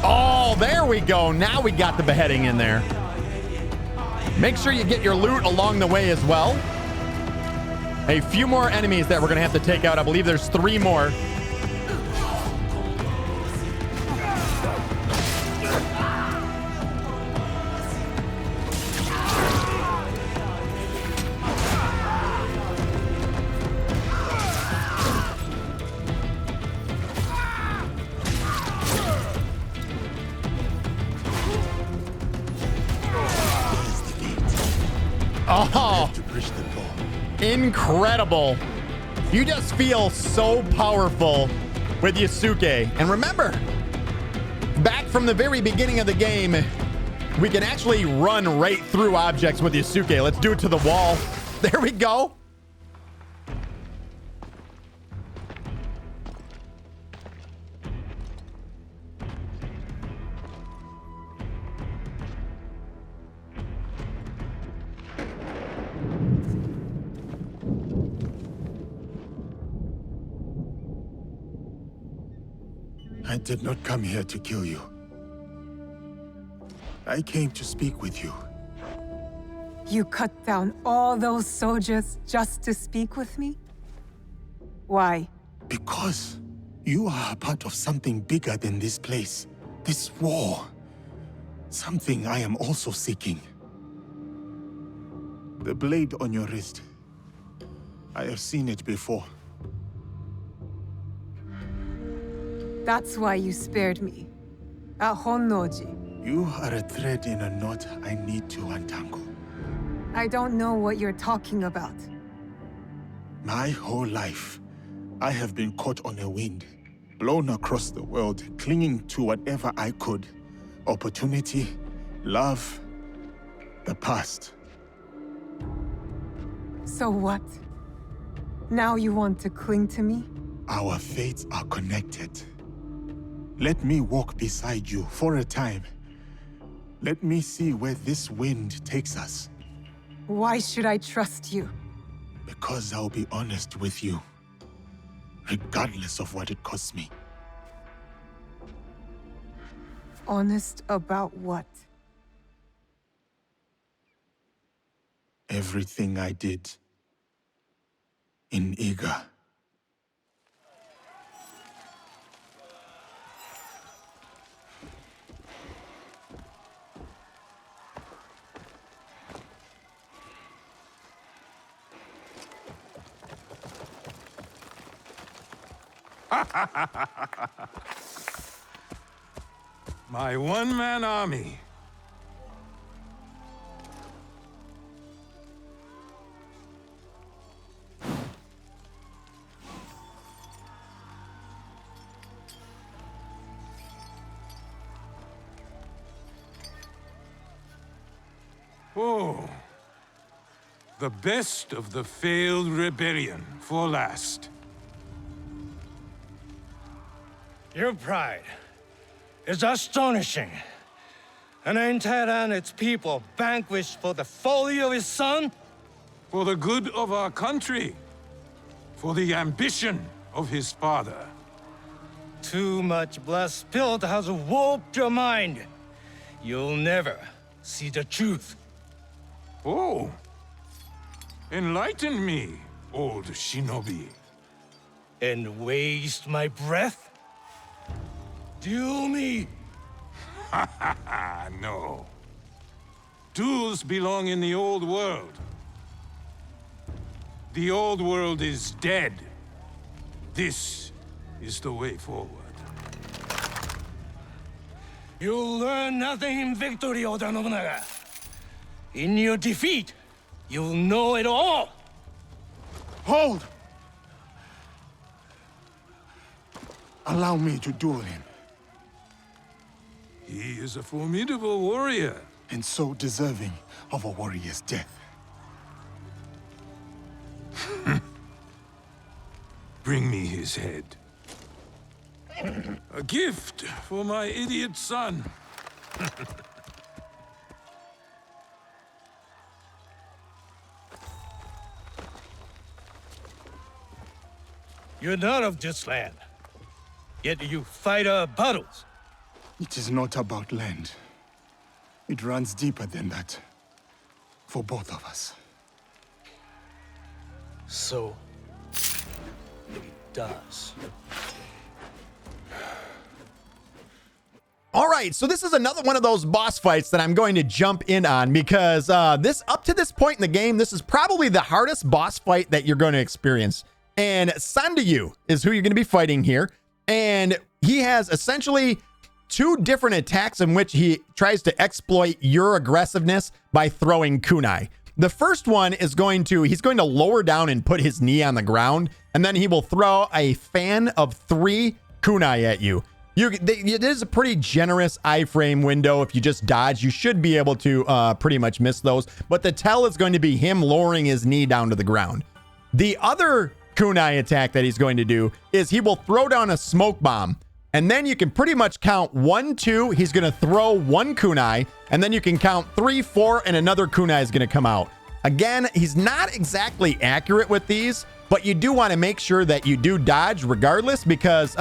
Oh, there we go. Now we got the beheading in there. Make sure you get your loot along the way as well. A few more enemies that we're going to have to take out. I believe there's 3 more. Oh, incredible. You just feel so powerful with Yasuke. And remember, back from the very beginning of the game, we can actually run right through objects with Yasuke. Let's do it to the wall. There we go. I did not come here to kill you. I came to speak with you. You cut down all those soldiers just to speak with me? Why? Because you are a part of something bigger than this place. This war. Something I am also seeking. The blade on your wrist. I have seen it before. That's why you spared me. At Honnoji. You are a thread in a knot I need to untangle. I don't know what you're talking about. My whole life, I have been caught on a wind, blown across the world, clinging to whatever I could. Opportunity, love, the past. So what? Now you want to cling to me? Our fates are connected. Let me walk beside you for a time. Let me see where this wind takes us. Why should I trust you? Because I'll be honest with you, regardless of what it costs me. Honest about what? Everything I did in Iga. My one-man army. Oh, the best of the failed rebellion for last. Your pride is astonishing. An entire and its people vanquished for the folly of his son? For the good of our country. For the ambition of his father. Too much blood spilled has warped your mind. you'll never see the truth. Oh. Enlighten me, old shinobi. And waste my breath? Duel me! No. Duels belong in the old world. The old world is dead. This is the way forward. You'll learn nothing in victory, Oda Nobunaga. In your defeat, you'll know it all. Hold! Allow me to duel him. He is a formidable warrior. And so deserving of a warrior's death. Bring me his head. A gift for my idiot son. You're not of this land. Yet you fight our battles. It is not about land. It runs deeper than that. For both of us. So, it does. All right, so this is another one of those boss fights that I'm going to jump in on because up to this point in the game, this is probably the hardest boss fight that you're going to experience. And Sandayu is who you're going to be fighting here. And he has essentially two different attacks in which he tries to exploit your aggressiveness by throwing kunai. The first one is he's going to lower down and put his knee on the ground, and then he will throw a fan of 3 kunai at you. It is a pretty generous iframe window. If you just dodge, you should be able to pretty much miss those. But the tell is going to be him lowering his knee down to the ground. The other kunai attack that he's going to do is he will throw down a smoke bomb. And then you can pretty much count 1, 2. He's going to throw 1 kunai. And then you can count 3, 4, and another kunai is going to come out. Again, he's not exactly accurate with these, but you do want to make sure that you do dodge regardless because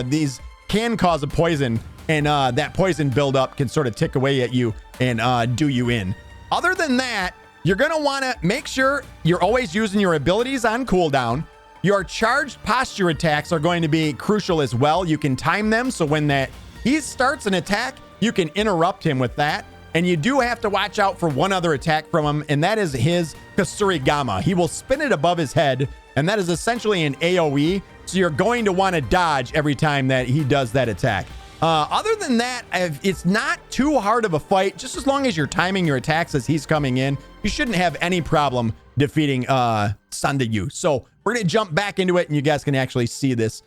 these can cause a poison. And that poison buildup can sort of tick away at you and do you in. Other than that, you're going to want to make sure you're always using your abilities on cooldown. Your charged posture attacks are going to be crucial as well. You can time them so when he starts an attack, you can interrupt him with that. And you do have to watch out for one other attack from him, and that is his Kasurigama. He will spin it above his head, and that is essentially an AoE. So you're going to want to dodge every time that he does that attack. Other than that, it's not too hard of a fight. Just as long as you're timing your attacks as he's coming in, you shouldn't have any problem defeating Sandayu. So we're going to jump back into it, and you guys can actually see this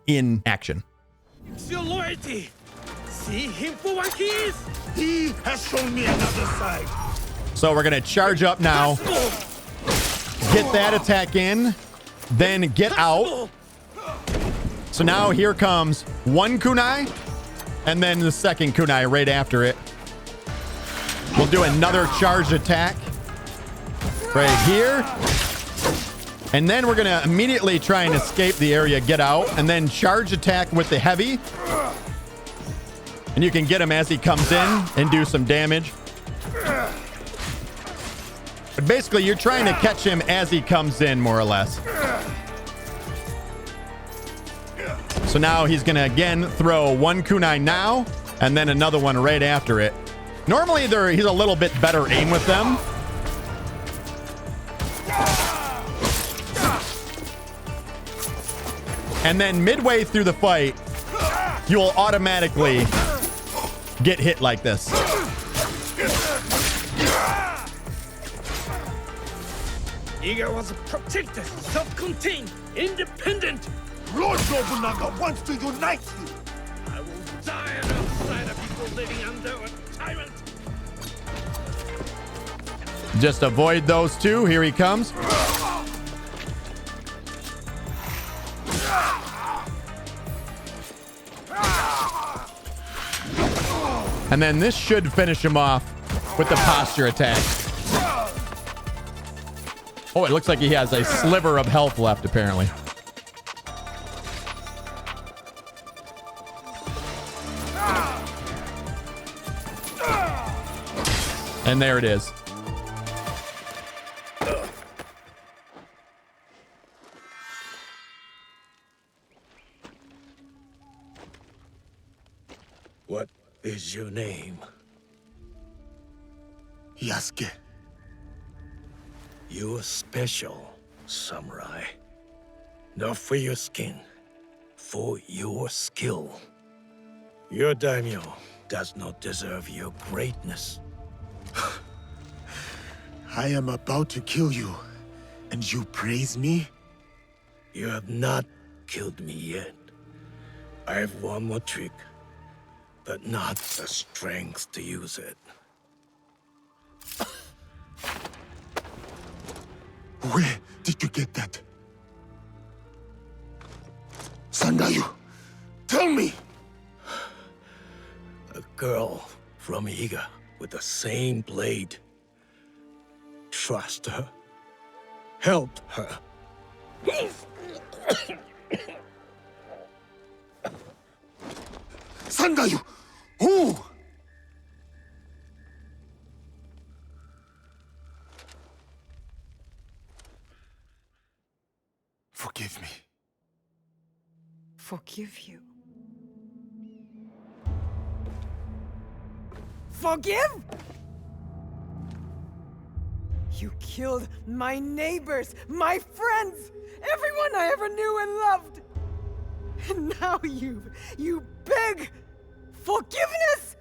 in action. It's your loyalty. See him for what he is. He has shown me another side. So we're going to charge up now. Get that attack in. Then get out. So now here comes 1 kunai. And then the second kunai right after it. We'll do another charged attack. Right here. And then we're going to immediately try and escape the area, get out, and then charge attack with the heavy. And you can get him as he comes in and do some damage. But basically, you're trying to catch him as he comes in, more or less. So now he's going to, again, throw 1 kunai now, and then another one right after it. Normally, he's a little bit better aim with them. And then midway through the fight, you will automatically get hit like this. Iga was protected, self-contained, independent. Lord Nobunaga wants to unite you. I will die an outsider before living under a tyrant. Just avoid those two. Here he comes. And then this should finish him off with the posture attack. Oh, it looks like he has a sliver of health left, apparently. And there it is. What is your name? Yasuke. You are special, samurai. Not for your skin, for your skill. Your daimyo does not deserve your greatness. I am about to kill you, and you praise me? You have not killed me yet. I have one more trick, but not the strength to use it. Where did you get that? Sandayu, tell me! A girl from Iga with the same blade. Trust her. Help her. Sandayu! Who? Forgive me. Forgive you. Forgive? You killed my neighbors, my friends, everyone I ever knew and loved. And now you beg forgiveness?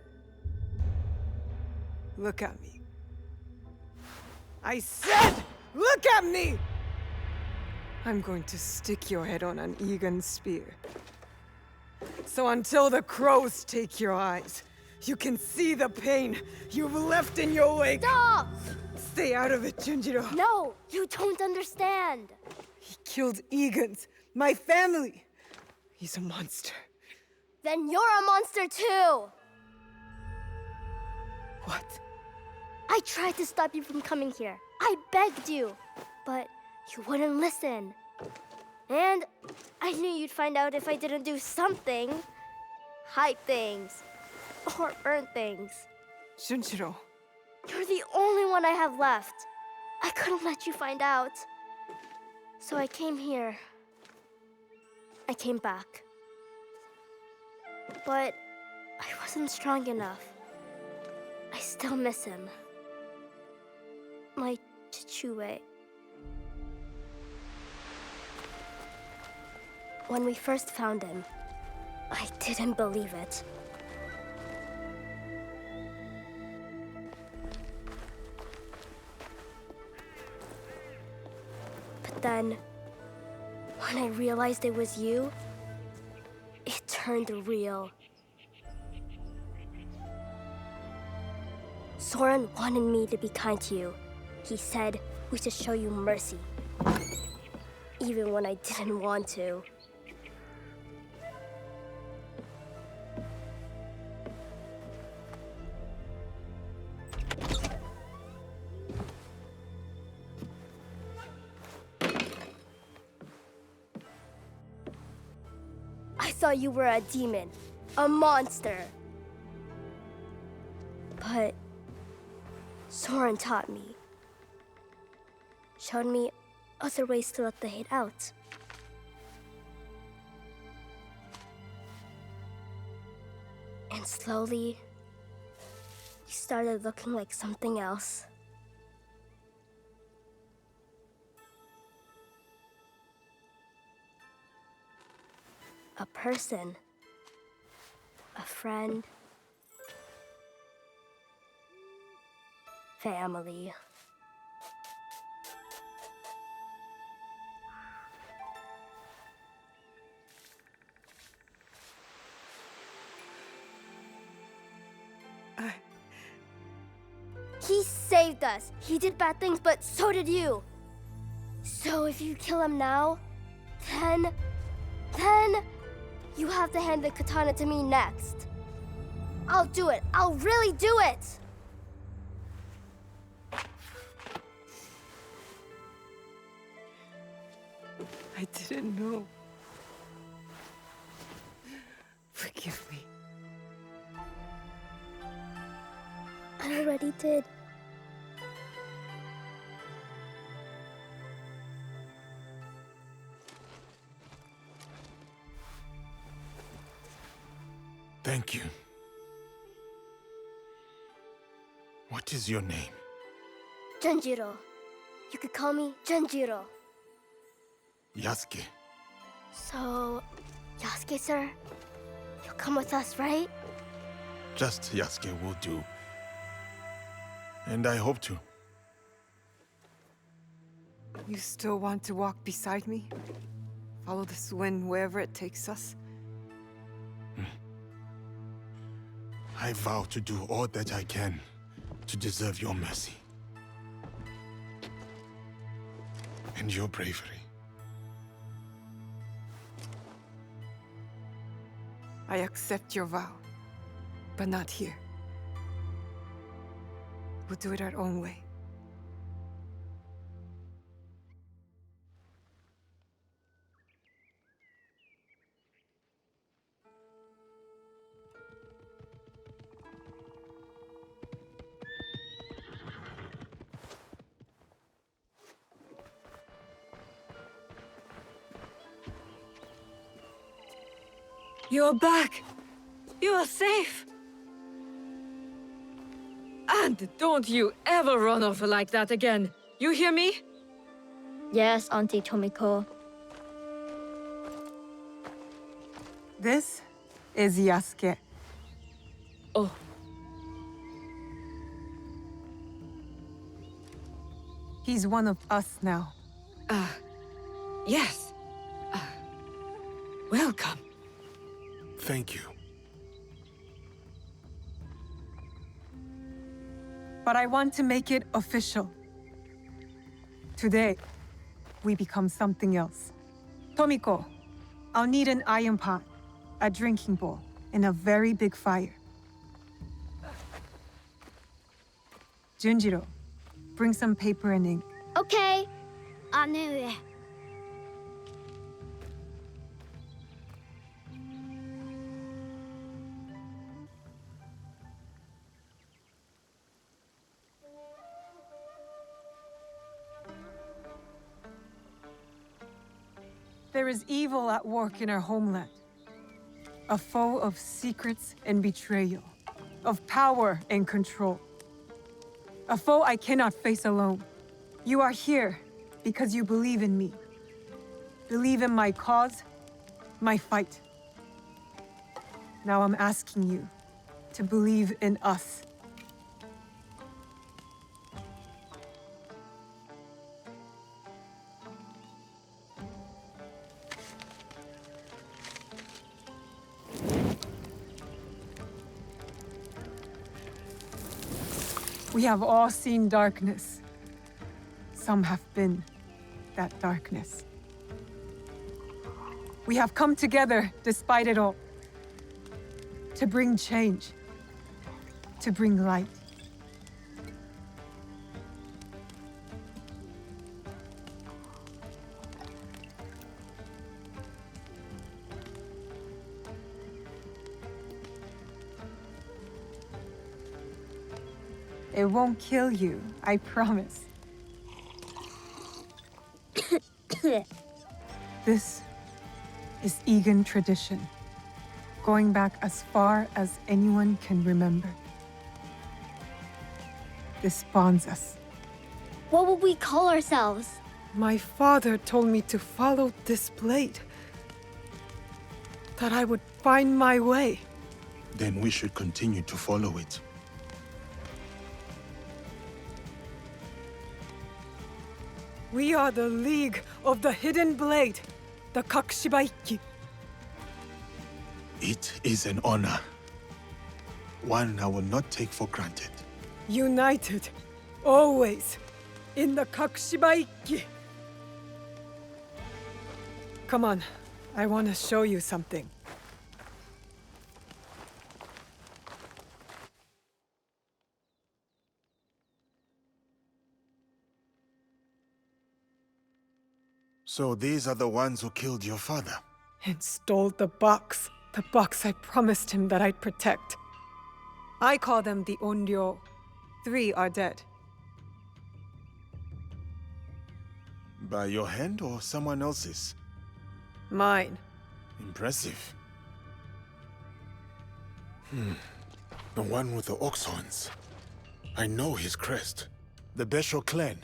Look at me. I said, look at me! I'm going to stick your head on an Egan spear. So until the crows take your eyes, you can see the pain you've left in your wake. Stop! Stay out of it, Junjiro. No, you don't understand. He killed Egans, my family. He's a monster. Then you're a monster too! What? I tried to stop you from coming here. I begged you, but you wouldn't listen. And I knew you'd find out if I didn't do something. Hide things. Or burn things. Junjiro. You're the only one I have left. I couldn't let you find out. So I came here. I came back. But I wasn't strong enough. I still miss him. My Chichue. When we first found him, I didn't believe it. But then, when I realized it was you, it turned real. Soren wanted me to be kind to you. He said we should show you mercy. Even when I didn't want to. I thought you were a demon, a monster. But Soren taught me. Showed me other ways to let the hate out. And slowly, you started looking like something else. A person. A friend. Family. He saved us. He did bad things, but so did you. So if you kill him now, then you have to hand the katana to me next. I'll do it. I'll really do it. I didn't know. Forgive me. I already did. Thank you. What is your name? Junjiro. You could call me Junjiro. Yasuke. So, Yasuke, sir, you'll come with us, right? Just Yasuke will do. And I hope to. You still want to walk beside me? Follow this wind wherever it takes us? I vow to do all that I can to deserve your mercy. And your bravery. I accept your vow, but not here. We'll do it our own way. You're back! You are safe! And don't you ever run off like that again! You hear me? Yes, Auntie Tomiko. This is Yasuke. Oh. He's one of us now. Yes. Welcome. Thank you. But I want to make it official. Today, we become something else. Tomiko, I'll need an iron pot, a drinking bowl, and a very big fire. Junjiro, bring some paper and ink. Okay. Anu. There is evil at work in our homeland. A foe of secrets and betrayal, of power and control. A foe I cannot face alone. You are here because you believe in me. Believe in my cause, my fight. Now I'm asking you to believe in us. We have all seen darkness. Some have been that darkness. We have come together despite it all. To bring change. To bring light. It won't kill you, I promise. This is Egan tradition, going back as far as anyone can remember. This bonds us. What will we call ourselves? My father told me to follow this blade. That I would find my way. Then we should continue to follow it. We are the League of the Hidden Blade, the Kakushibaiki. It is an honor. One I will not take for granted. United, always, in the Kakushibaiki. Come on, I want to show you something. So these are the ones who killed your father? And stole the box I promised him that I'd protect. I call them the Onryo. 3 are dead. By your hand or someone else's? Mine. Impressive. The one with the ox horns. I know his crest. The Besho clan.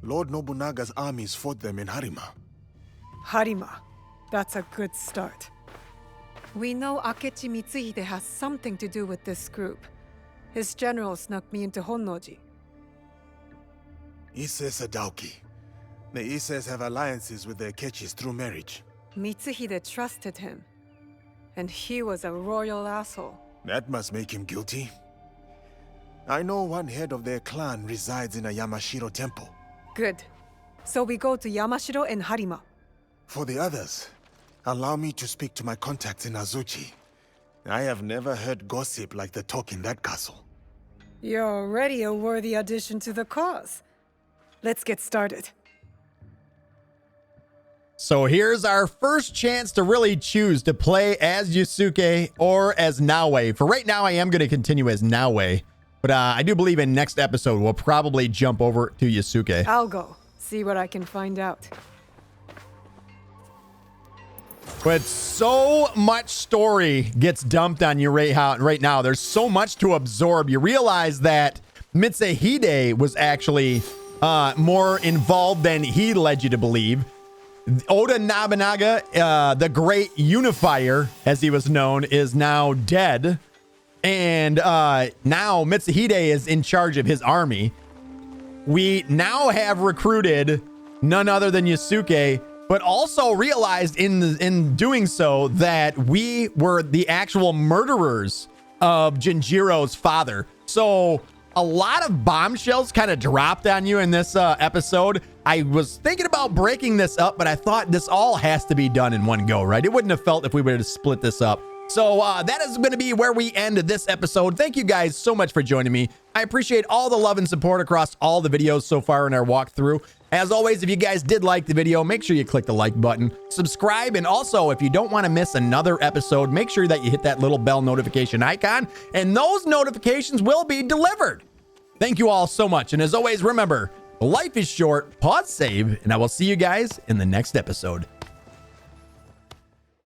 Lord Nobunaga's armies fought them in Harima. Harima. That's a good start. We know Akechi Mitsuhide has something to do with this group. His general snuck me into Honnoji. Ise Sadauki. The Ises have alliances with the Akechis through marriage. Mitsuhide trusted him. And he was a royal asshole. That must make him guilty. I know one head of their clan resides in a Yamashiro temple. Good. So we go to Yamashiro and Harima. For the others, allow me to speak to my contacts in Azuchi. I have never heard gossip like the talk in that castle. You're already a worthy addition to the cause. Let's get started. So here's our first chance to really choose to play as Yusuke or as Naoe. For right now, I am going to continue as Naoe. But I do believe in next episode, we'll probably jump over to Yusuke. I'll go. See what I can find out. But so much story gets dumped on you right now. There's so much to absorb. You realize that Mitsuhide was actually more involved than he led you to believe. Oda Nobunaga, the great unifier, as he was known, is now dead. And now Mitsuhide is in charge of his army. We now have recruited none other than Yusuke, but also realized in doing so that we were the actual murderers of Jinjiro's father. So a lot of bombshells kind of dropped on you in this episode. I was thinking about breaking this up, but I thought this all has to be done in one go, right? It wouldn't have felt if we would have split this up. So that is going to be where we end this episode. Thank you guys so much for joining me. I appreciate all the love and support across all the videos so far in our walkthrough. As always, if you guys did like the video, make sure you click the like button, subscribe, and also if you don't want to miss another episode, make sure that you hit that little bell notification icon, and those notifications will be delivered. Thank you all so much. And as always, remember, life is short, pause, save, and I will see you guys in the next episode.